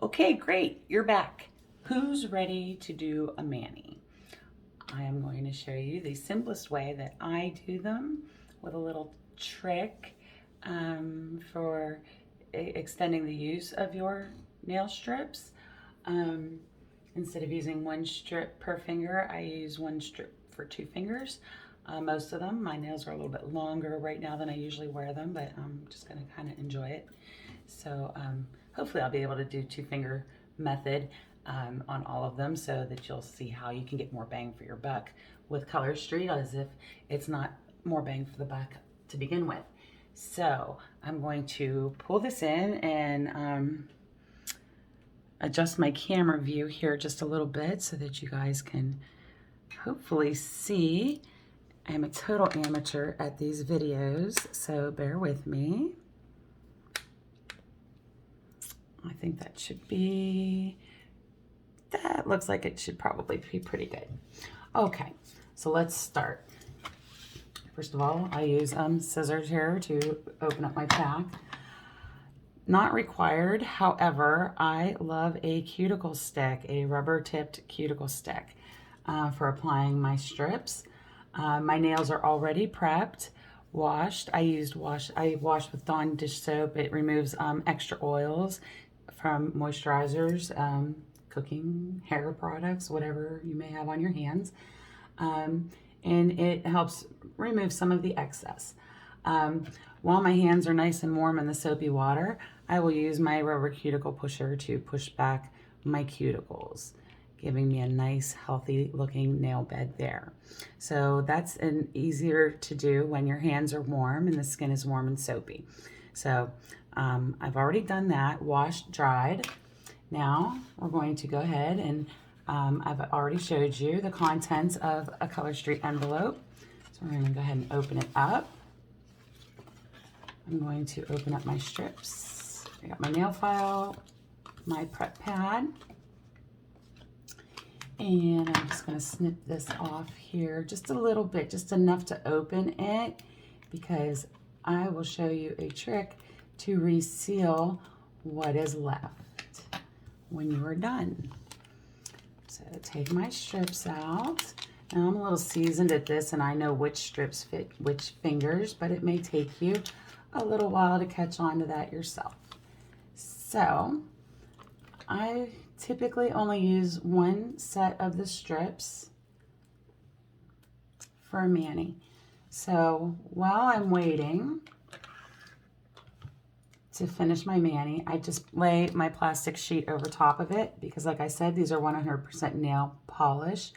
Okay, great, you're back. Who's ready to do a mani? I am going to show you the simplest way that I do them with a little trick for extending the use of your nail strips. Um, Instead of using one strip per finger, I use one strip for 2 fingers. Most of them, my nails are a little bit longer right now than I usually wear them, but I'm just gonna kind of enjoy it. So hopefully I'll be able to do 2-finger method on all of them so that you'll see how you can get more bang for your buck with Color Street as if it's not more bang for the buck to begin with. So I'm going to pull this in and adjust my camera view here just a little bit so that you guys can hopefully see. I'm a total amateur at these videos, so bear with me. I think that should be, that looks like it should probably be pretty good. Okay, so let's start. First of all, I use scissors here to open up my pack. Not required, however, I love a cuticle stick, a rubber tipped cuticle stick for applying my strips. My nails are already prepped, washed. I washed with Dawn dish soap. It removes extra oils from moisturizers, cooking, hair products, whatever you may have on your hands. And it helps remove some of the excess. While my hands are nice and warm in the soapy water, I will use my rubber cuticle pusher to push back my cuticles, giving me a nice, healthy looking nail bed there. So that's an easier to do when your hands are warm and the skin is warm and soapy. So I've already done that, washed, dried. Now we're going to go ahead and I've already showed you the contents of a Color Street envelope. So we're going to go ahead and open it up. I'm going to open up my strips. I got my nail file, my prep pad, and I'm just going to snip this off here just a little bit, just enough to open it, because I will show you a trick to reseal what is left when you are done. So take my strips out. Now I'm a little seasoned at this and I know which strips fit which fingers, but it may take you a little while to catch on to that yourself. So I typically only use one set of the strips for a mani. So while I'm waiting to finish my mani, I just lay my plastic sheet over top of it because, like I said, these are 100% nail polish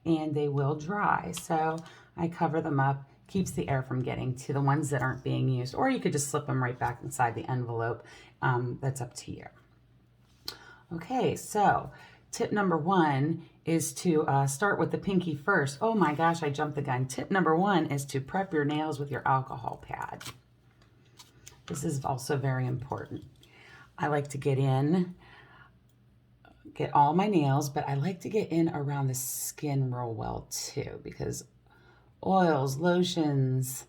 and they will dry. So I cover them up, keeps the air from getting to the ones that aren't being used, or you could just slip them right back inside the envelope. That's up to you. Okay, so tip number 1 is to start with the pinky first. Oh my gosh, I jumped the gun. Tip number 1 is to prep your nails with your alcohol pad. This is also very important. I like to get all my nails, but I like to get in around the skin real well too, because oils, lotions,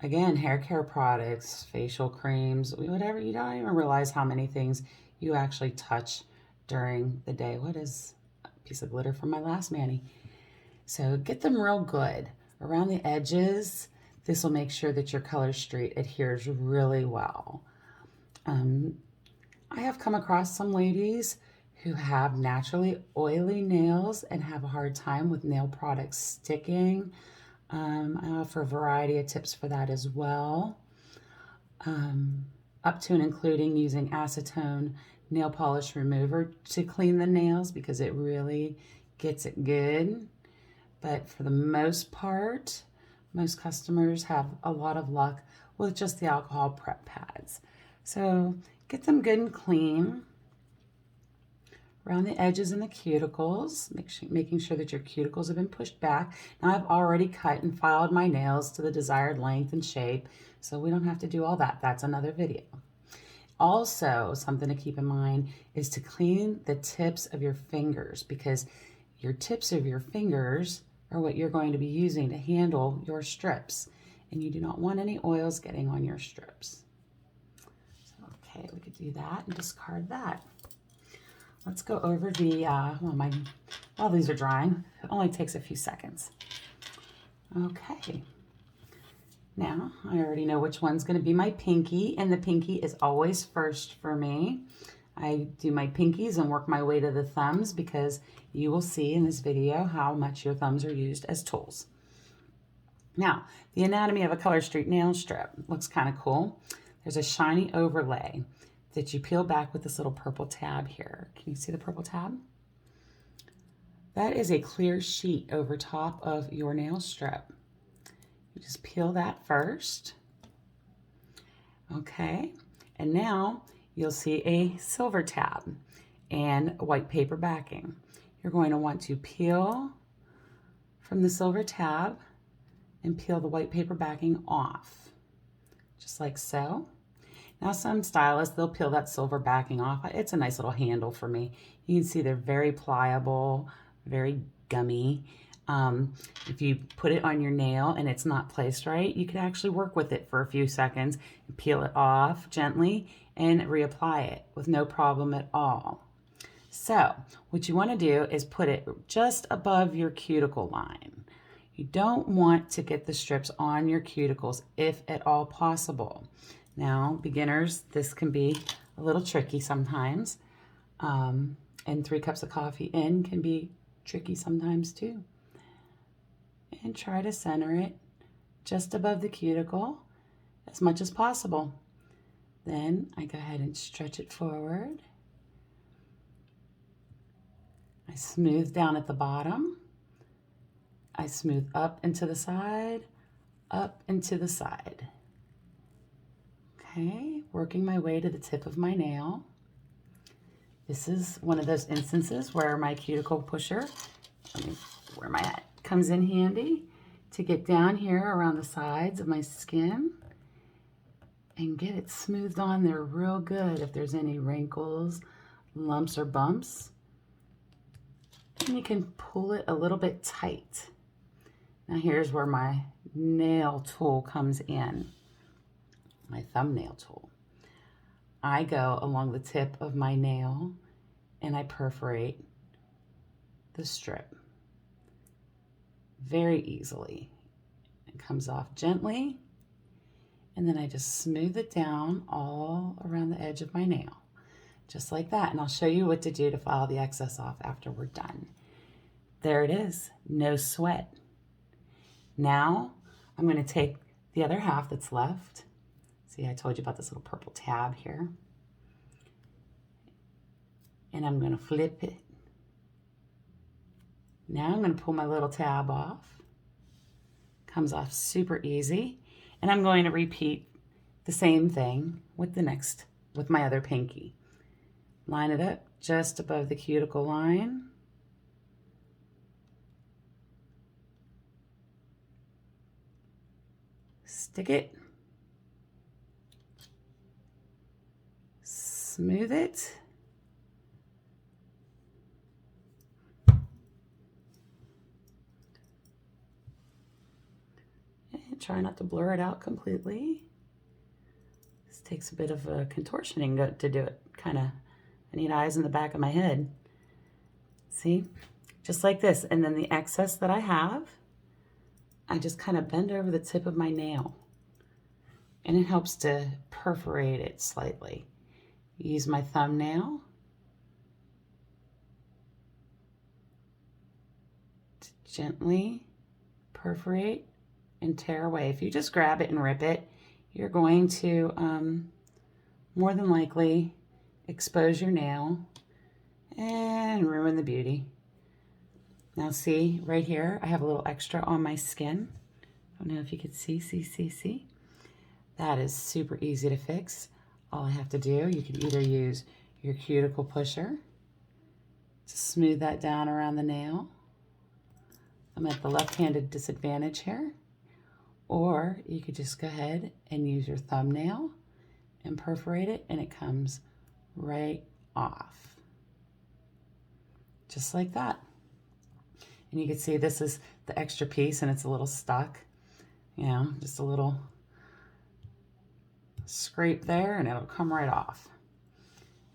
again, hair care products, facial creams, whatever, you don't even realize how many things you actually touch during the day. What is a piece of glitter from my last mani? So get them real good around the edges. This will make sure that your Color Street adheres really well. I have come across some ladies who have naturally oily nails and have a hard time with nail products sticking. I offer a variety of tips for that as well, up to and including using acetone nail polish remover to clean the nails because it really gets it good. But for the most part, most customers have a lot of luck with just the alcohol prep pads. So get them good and clean around the edges and the cuticles, making sure that your cuticles have been pushed back. Now I've already cut and filed my nails to the desired length and shape, so we don't have to do all that. That's another video. Also, something to keep in mind is to clean the tips of your fingers, because your tips of your fingers are what you're going to be using to handle your strips, and you do not want any oils getting on your strips. So, okay, we could do that and discard that. let's go over the, while these are drying, it only takes a few seconds. Okay. Now, I already know which one's going to be my pinky, and the pinky is always first for me. I do my pinkies and work my way to the thumbs because you will see in this video how much your thumbs are used as tools. Now, the anatomy of a Color Street nail strip looks kind of cool. There's a shiny overlay that you peel back with this little purple tab here. Can you see the purple tab? That is a clear sheet over top of your nail strip. You just peel that first. Okay, and now you'll see a silver tab and white paper backing. You're going to want to peel from the silver tab and peel the white paper backing off, just like so. Now some stylists, they'll peel that silver backing off. It's a nice little handle for me. You can see they're very pliable, very gummy. If you put it on your nail and it's not placed right, you can actually work with it for a few seconds and peel it off gently and reapply it with no problem at all. So what you want to do is put it just above your cuticle line. You don't want to get the strips on your cuticles if at all possible. Now, beginners, this can be a little tricky sometimes, and 3 cups of coffee in can be tricky sometimes too. And try to center it just above the cuticle as much as possible. Then I go ahead and stretch it forward. I smooth down at the bottom. I smooth up and to the side, up and to the side. Okay, working my way to the tip of my nail. This is one of those instances where my cuticle pusher, where my hat comes in handy to get down here around the sides of my skin and get it smoothed on there real good if there's any wrinkles, lumps, or bumps. And you can pull it a little bit tight. Now here's where my nail tool comes in, my thumbnail tool. I go along the tip of my nail and I perforate the strip very easily. It comes off gently, and then I just smooth it down all around the edge of my nail, just like that. And I'll show you what to do to file the excess off after we're done. There it is, no sweat. Now I'm going to take the other half that's left. See, I told you about this little purple tab here. And I'm going to flip it. Now I'm going to pull my little tab off. Comes off super easy. And I'm going to repeat the same thing with with my other pinky. Line it up just above the cuticle line. Stick it. Smooth it. And try not to blur it out completely. This takes a bit of contortioning to do it. I need eyes in the back of my head. See? Just like this. And then the excess that I have, I just kind of bend over the tip of my nail. And it helps to perforate it slightly. Use my thumbnail to gently perforate and tear away. If you just grab it and rip it, you're going to more than likely expose your nail and ruin the beauty. Now see, right here, I have a little extra on my skin. I don't know if you could see. That is super easy to fix. All I have to do, you can either use your cuticle pusher to smooth that down around the nail. I'm at the left-handed disadvantage here. Or you could just go ahead and use your thumbnail and perforate it, and it comes right off. Just like that. And you can see this is the extra piece and it's a little stuck. You know, just a little scrape there and it'll come right off.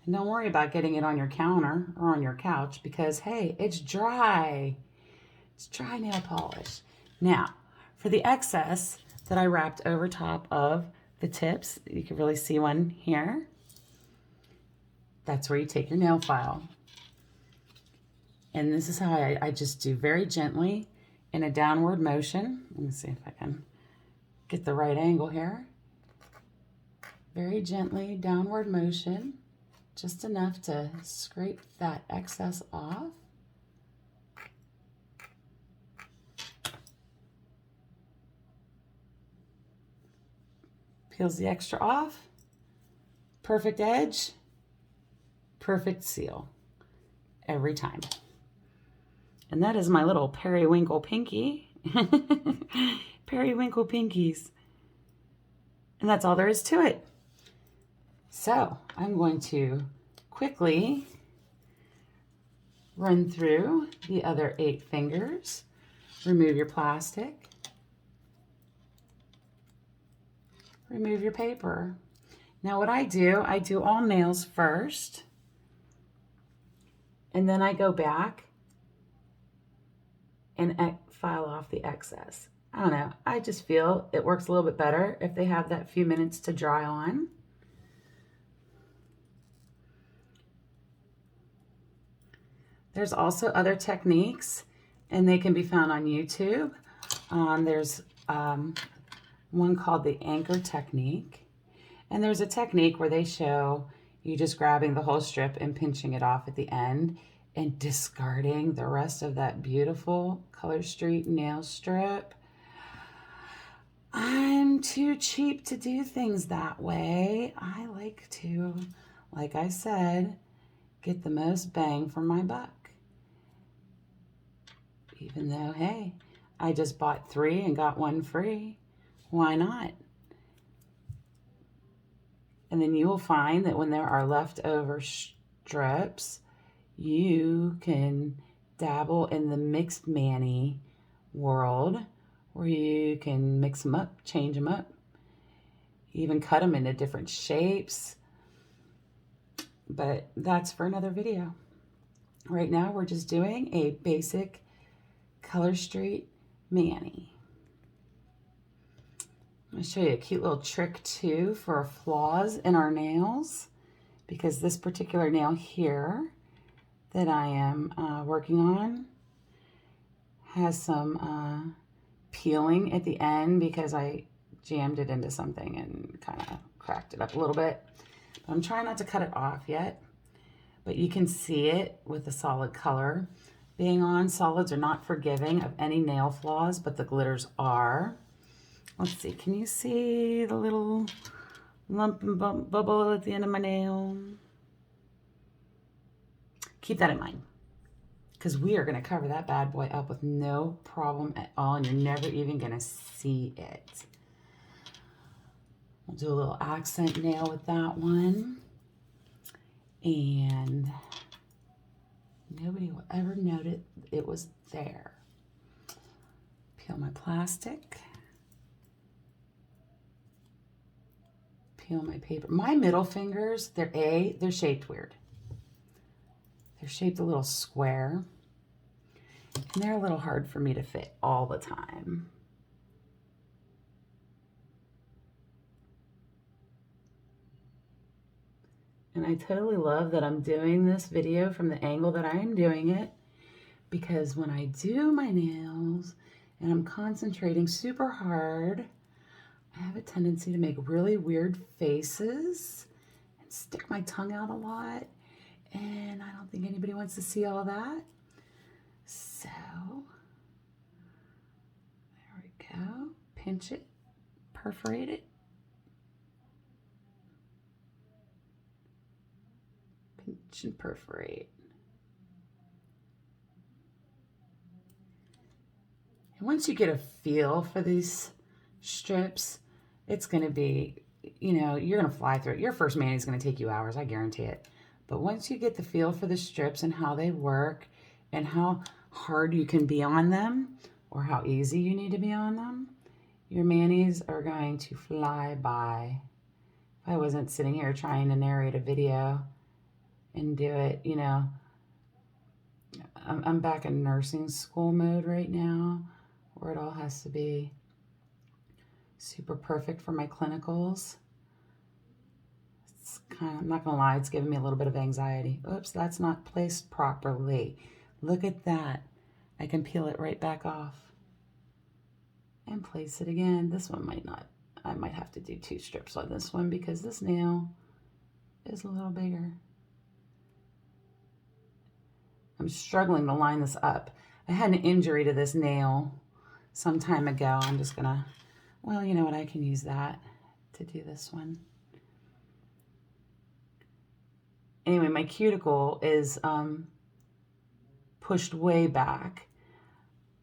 And don't worry about getting it on your counter or on your couch because, hey, it's dry. It's dry nail polish. Now, for the excess that I wrapped over top of the tips, you can really see one here. That's where you take your nail file. And this is how I just do very gently in a downward motion. Let me see if I can get the right angle here. Very gently, downward motion, just enough to scrape that excess off. Peels the extra off. Perfect edge, perfect seal, every time. And that is my little periwinkle pinky. Periwinkle pinkies. And that's all there is to it. So I'm going to quickly run through the other 8 fingers. Remove your plastic. Remove your paper. Now what I do all nails first. And then I go back and file off the excess. I don't know, I just feel it works a little bit better if they have that few minutes to dry on. There's also other techniques and they can be found on YouTube. There's one called the anchor technique. And there's a technique where they show you just grabbing the whole strip and pinching it off at the end and discarding the rest of that beautiful Color Street nail strip. I'm too cheap to do things that way. I like to, like I said, get the most bang for my buck. Even though, hey, I just bought 3 and got 1 free. Why not? And then you will find that when there are leftover strips, you can dabble in the mixed mani world where you can mix them up, change them up, even cut them into different shapes. But that's for another video. Right now we're just doing a basic Color Street mani. I'm going to show you a cute little trick too for flaws in our nails, because this particular nail here that I am working on has some peeling at the end because I jammed it into something and kind of cracked it up a little bit. But I'm trying not to cut it off yet, but you can see it with the solid color being on. Solids are not forgiving of any nail flaws, but the glitters are. Let's see, can you see the little lump and bubble at the end of my nail? Keep that in mind, because we are going to cover that bad boy up with no problem at all, and you're never even going to see it. We'll do a little accent nail with that one, and nobody will ever notice it was there. Peel my plastic. Peel my paper. My middle fingers, they're shaped weird. They're shaped a little square. And they're a little hard for me to fit all the time. And I totally love that I'm doing this video from the angle that I am doing it, because when I do my nails and I'm concentrating super hard, I have a tendency to make really weird faces and stick my tongue out a lot. And I don't think anybody wants to see all that. So, there we go. Pinch it, perforate it. Pinch and perforate. And once you get a feel for these strips, it's going to be, you know, you're going to fly through it. Your first mani is going to take you hours, I guarantee it. But once you get the feel for the strips and how they work and how hard you can be on them or how easy you need to be on them, your manis are going to fly by. If I wasn't sitting here trying to narrate a video and do it, you know. I'm back in nursing school mode right now, where it all has to be super perfect for my clinicals. It's kind of, I'm not gonna lie, it's giving me a little bit of anxiety. Oops, that's not placed properly. Look at that. I can peel it right back off and place it again. This one might not. I might have to do 2 strips on this one because this nail is a little bigger. I'm struggling to line this up. I had an injury to this nail some time ago. I'm just gonna, well, you know what, I can use that to do this one. Anyway, my cuticle is pushed way back,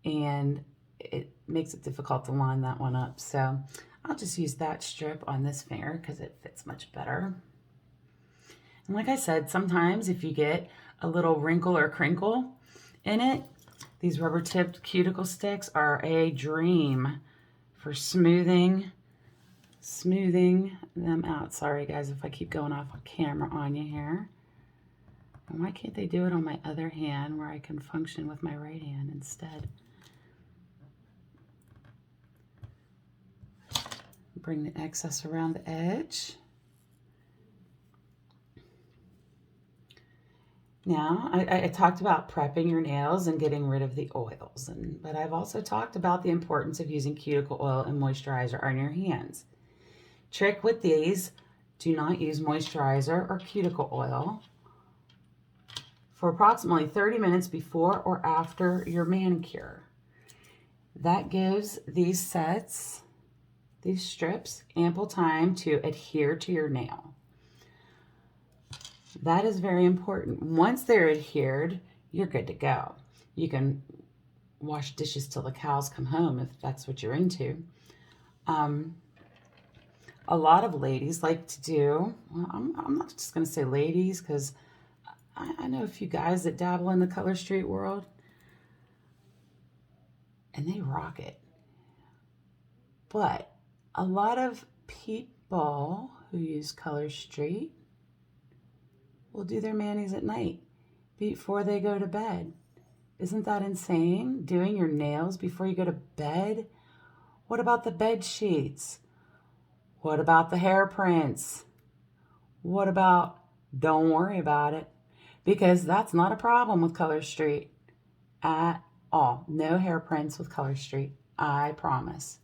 and it makes it difficult to line that one up. So I'll just use that strip on this finger because it fits much better. And like I said, sometimes if you get a little wrinkle or crinkle in it, these rubber tipped cuticle sticks are a dream for smoothing them out. Sorry guys if I keep going off camera on you here. And why can't they do it on my other hand where I can function with my right hand instead? Bring the excess around the edge. Now, I talked about prepping your nails and getting rid of the oils, but I've also talked about the importance of using cuticle oil and moisturizer on your hands. Trick with these, do not use moisturizer or cuticle oil for approximately 30 minutes before or after your manicure. That gives these sets, these strips, ample time to adhere to your nail. That is very important. Once they're adhered, you're good to go. You can wash dishes till the cows come home if that's what you're into. A lot of ladies like to do, well, I'm not just going to say ladies because I know a few guys that dabble in the Color Street world, and they rock it. But a lot of people who use Color Street will do their manis at night before they go to bed. Isn't that insane? Doing your nails before you go to bed? What about the bed sheets? What about the hairprints? What about, don't worry about it, because that's not a problem with Color Street at all. No hairprints with Color Street, I promise.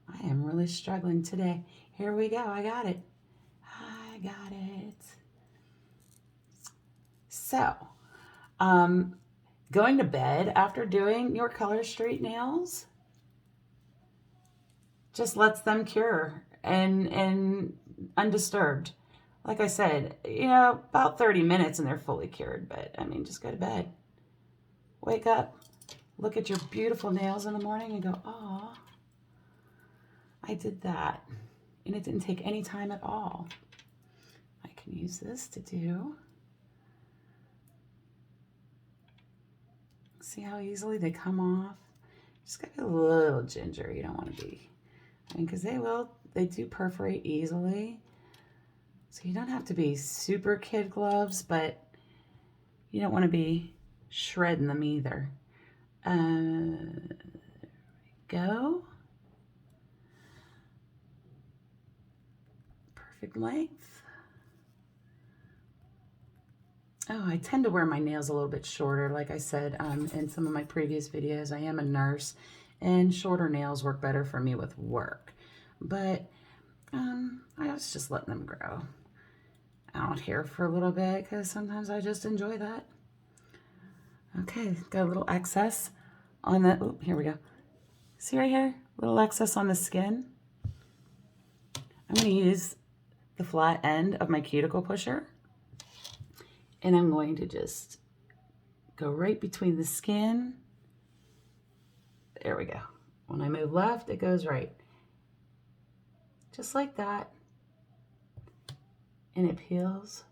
I am really struggling today. Here we go, I got it. I got it. So, going to bed after doing your Color Street nails just lets them cure and undisturbed. Like I said, you know, about 30 minutes and they're fully cured, but I mean, just go to bed. Wake up, look at your beautiful nails in the morning and go, oh, I did that. And it didn't take any time at all. I can use this to do. See how easily they come off? Just gotta be a little ginger. You don't want to be, I mean, because they do perforate easily. So you don't have to be super kid gloves, but you don't want to be shredding them either. There we go. Perfect length. Oh, I tend to wear my nails a little bit shorter. Like I said in some of my previous videos, I am a nurse, and shorter nails work better for me with work. But I was just letting them grow out here for a little bit because sometimes I just enjoy that. Okay, got a little excess on the, oh, here we go. See right here? A little excess on the skin. I'm going to use the flat end of my cuticle pusher, and I'm going to just go right between the skin. There we go. When I move left, it goes right. Just like that. And it peels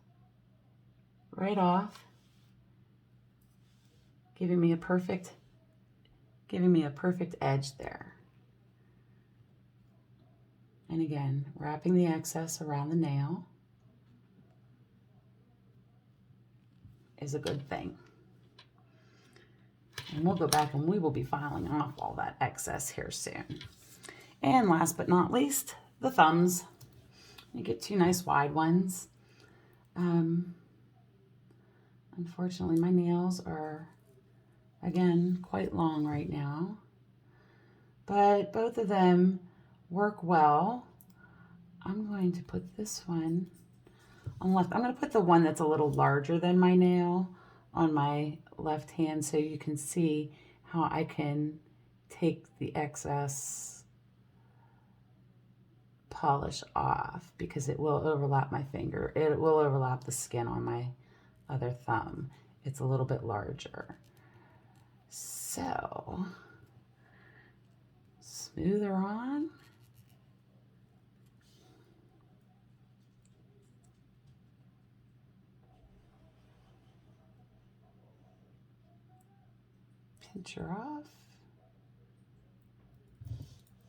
right off, giving me a perfect edge there. And again, wrapping the excess around the nail. is a good thing. And we'll go back and we will be filing off all that excess here soon. And last but not least, the thumbs. You get two nice wide ones. Unfortunately, my nails are, again, quite long right now. But both of them work well. I'm going to put this one on left. I'm going to put the one that's a little larger than my nail on my left hand so you can see how I can take the excess polish off, because it will overlap my finger. It will overlap the skin on my other thumb. It's a little bit larger. So, smooth her on. Pinch her off.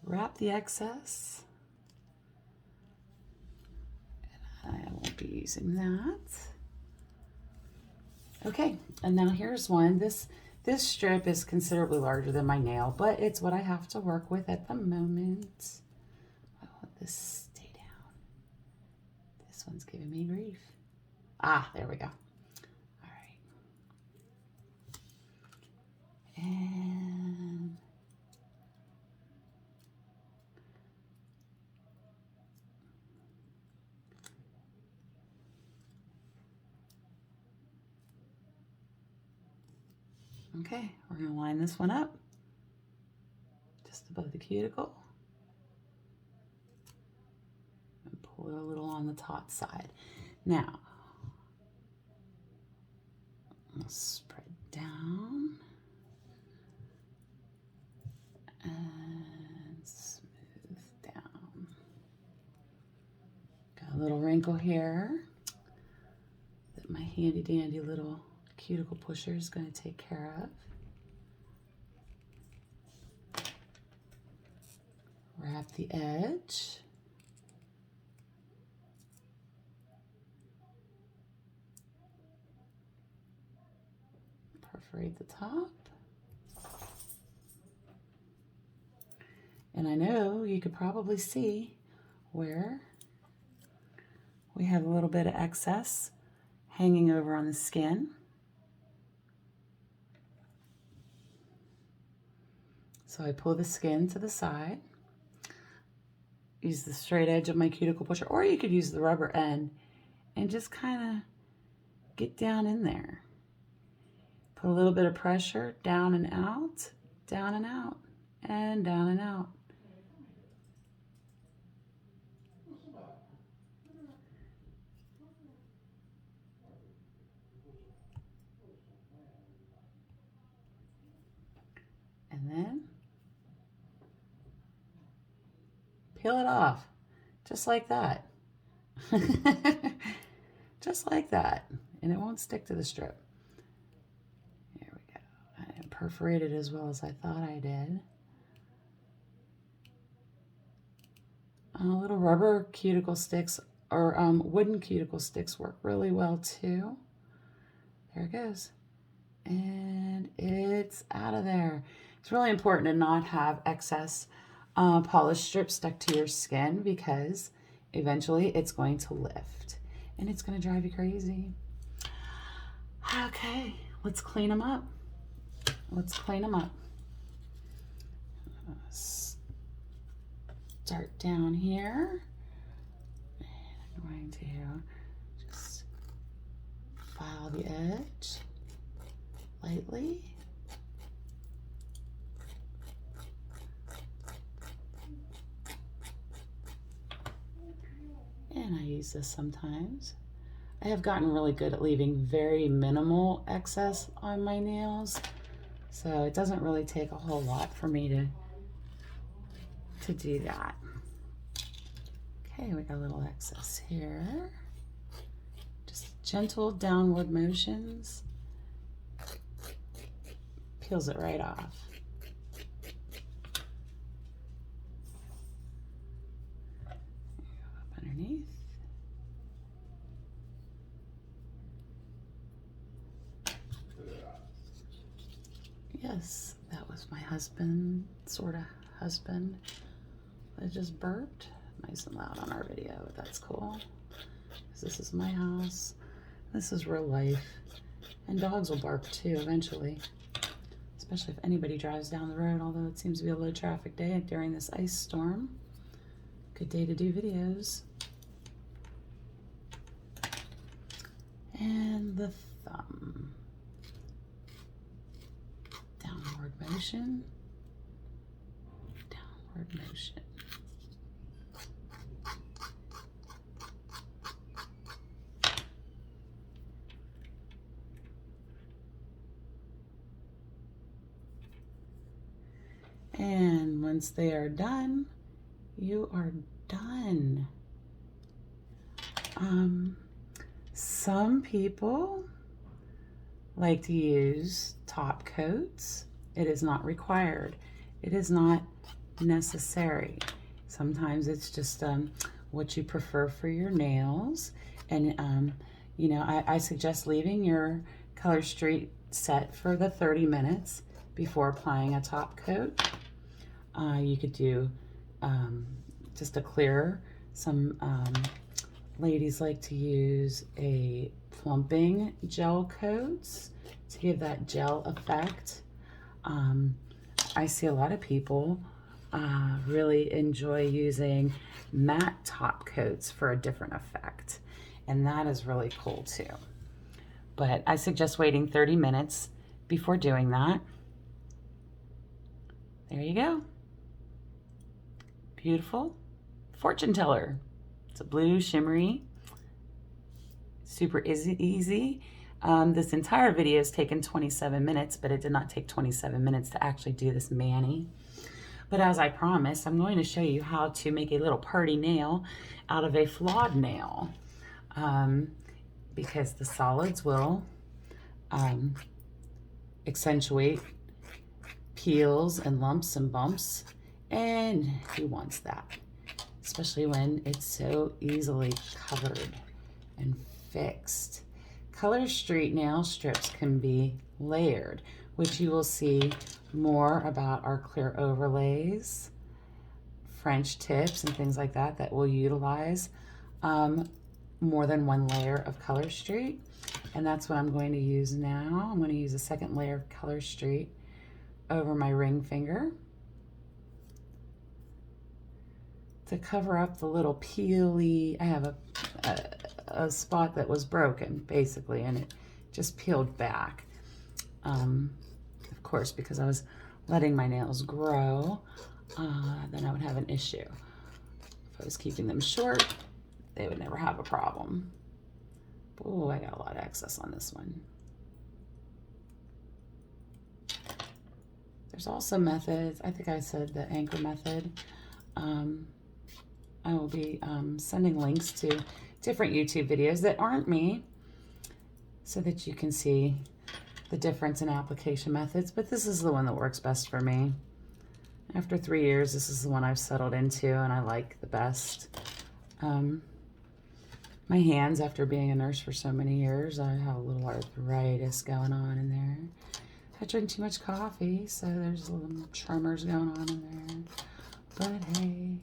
Wrap the excess. And I won't be using that. Okay, and now here's one. This strip is considerably larger than my nail, but it's what I have to work with at the moment. I want this to stay down. This one's giving me grief. Ah, there we go. All right. And okay, we're going to line this one up just above the cuticle and pull it a little on the top side. Now, I'll spread down and smooth down. Got a little wrinkle here that my handy dandy little cuticle pusher is going to take care of. Wrap the edge. Perforate the top. And I know you could probably see where we have a little bit of excess hanging over on the skin. So I pull the skin to the side, use the straight edge of my cuticle pusher, or you could use the rubber end and just kind of get down in there. Put a little bit of pressure down and out, down and out, and down and out. And then peel it off, just like that. Just like that. And it won't stick to the strip. There we go. I didn't perforate it as well as I thought I did. Little rubber cuticle sticks or wooden cuticle sticks work really well too. There it goes. And it's out of there. It's really important to not have excess polish strips stuck to your skin, because eventually it's going to lift and it's going to drive you crazy. Okay, let's clean them up. Let's clean them up. Start down here. And I'm going to just file the edge lightly. And I use this sometimes. I have gotten really good at leaving very minimal excess on my nails, so it doesn't really take a whole lot for me to do that. Okay, we got a little excess here. Just gentle downward motions. Peels it right off. Up underneath. Yes, that was my husband, sort of husband, that just burped. Nice and loud on our video, but that's cool. This is my house. This is real life. And dogs will bark too eventually, especially if anybody drives down the road, although it seems to be a low traffic day during this ice storm. Good day to do videos. And the thumb. Downward motion. Downward motion. And once they are done, you are done. Some people like to use top coats. It is not required. It is not necessary. Sometimes it's just what you prefer for your nails. And you know, I suggest leaving your Color Street set for the 30 minutes before applying a top coat. You could do just a clear. Some ladies like to use a plumping gel coats to give that gel effect. I see a lot of people really enjoy using matte top coats for a different effect, and that is really cool too. But I suggest waiting 30 minutes before doing that. There you go. Beautiful fortune teller. It's a blue shimmery, super easy. This entire video has taken 27 minutes, but it did not take 27 minutes to actually do this mani. But as I promised, I'm going to show you how to make a little party nail out of a flawed nail, because the solids will accentuate peels and lumps and bumps, and who wants that? Especially when it's so easily covered and fixed. Color Street nail strips can be layered, which you will see more about our clear overlays, French tips, and things like that that will utilize more than one layer of Color Street. And that's what I'm going to use now. I'm going to use a second layer of Color Street over my ring finger to cover up the little peely. I have a spot that was broken basically, and it just peeled back. Of course, because I was letting my nails grow, then I would have an issue. If I was keeping them short, they would never have a problem. Oh, I got a lot of excess on this one. There's also methods. I think I said the anchor method. I will be sending links to different YouTube videos that aren't me, so that you can see the difference in application methods, but this is the one that works best for me. After 3 years, this is the one I've settled into and I like the best. My hands, after being a nurse for so many years, I have a little arthritis going on in there. I drink too much coffee, so there's little tremors going on in there. But hey,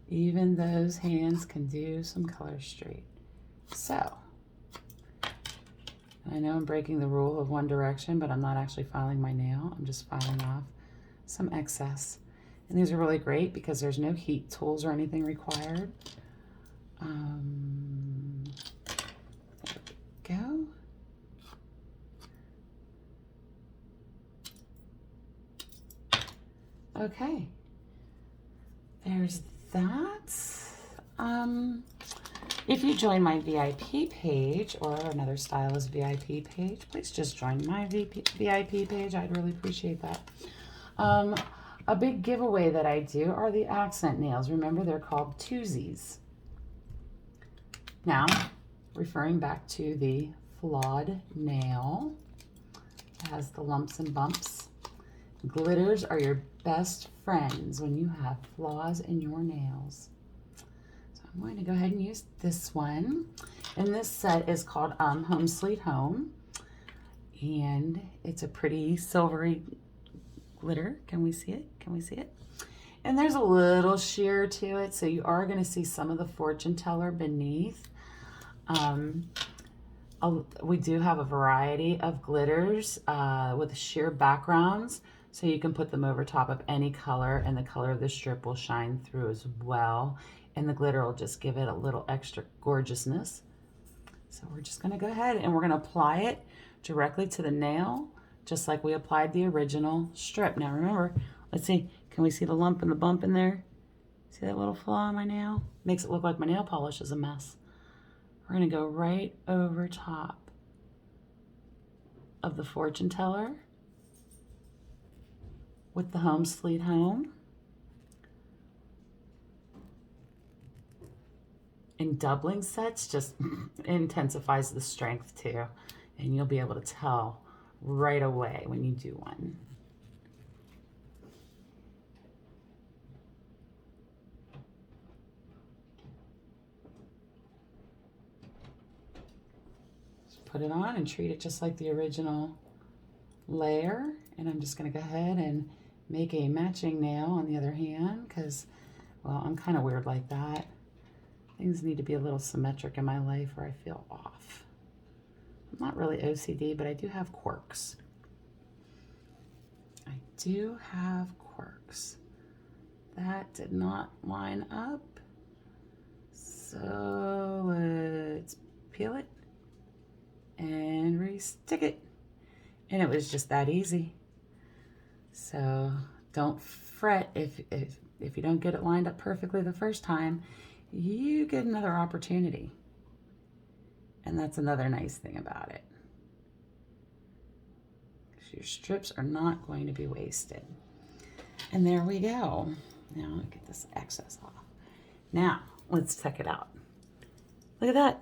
even those hands can do some Color Street. So, I know I'm breaking the rule of one direction, but I'm not actually filing my nail. I'm just filing off some excess. And these are really great because there's no heat tools or anything required. There we go. Okay. There's that. If you join my VIP page or another stylist VIP page, please just join my VIP page. I'd really appreciate that. A big giveaway that I do are the accent nails. Remember, they're called twosies. Now, referring back to the flawed nail, it has the lumps and bumps. Glitters are your best friends when you have flaws in your nails. So I'm going to go ahead and use this one. And this set is called Home Sweet Home. And it's a pretty silvery glitter. Can we see it? Can we see it? And there's a little sheer to it, so you are going to see some of the fortune teller beneath. We do have a variety of glitters with sheer backgrounds, so you can put them over top of any color, and the color of the strip will shine through as well, and the glitter will just give it a little extra gorgeousness. So we're just going to go ahead and we're going to apply it directly to the nail, just like we applied the original strip. Now remember, let's see, can we see the lump and the bump in there? See that little flaw in my nail? Makes it look like my nail polish is a mess. We're going to go right over top of the fortune teller with the Home Sweet Home. And doubling sets just intensifies the strength too. And you'll be able to tell right away when you do one. Put it on and treat it just like the original layer. And I'm just going to go ahead and make a matching nail on the other hand because, well, I'm kind of weird like that. Things need to be a little symmetric in my life or I feel off. I'm not really OCD, but I do have quirks. I do have quirks. That did not line up. So let's peel it and re-stick it. And it was just that easy. So don't fret if you don't get it lined up perfectly the first time. You get another opportunity. And that's another nice thing about it. Your strips are not going to be wasted. And there we go. Now I'll get this excess off. Now let's check it out. Look at that.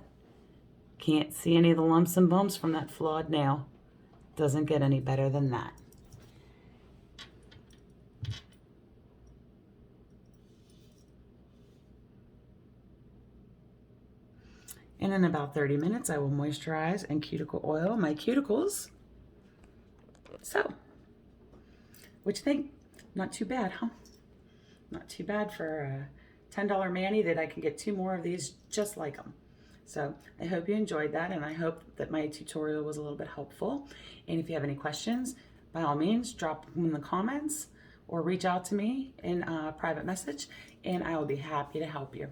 Can't see any of the lumps and bumps from that flawed nail. Doesn't get any better than that. And in about 30 minutes, I will moisturize and cuticle oil my cuticles. So, what you think? Not too bad, huh? Not too bad for a $10 mani that I can get 2 more of these just like them. So I hope you enjoyed that, and I hope that my tutorial was a little bit helpful. And if you have any questions, by all means, drop them in the comments or reach out to me in a private message, and I will be happy to help you.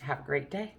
Have a great day.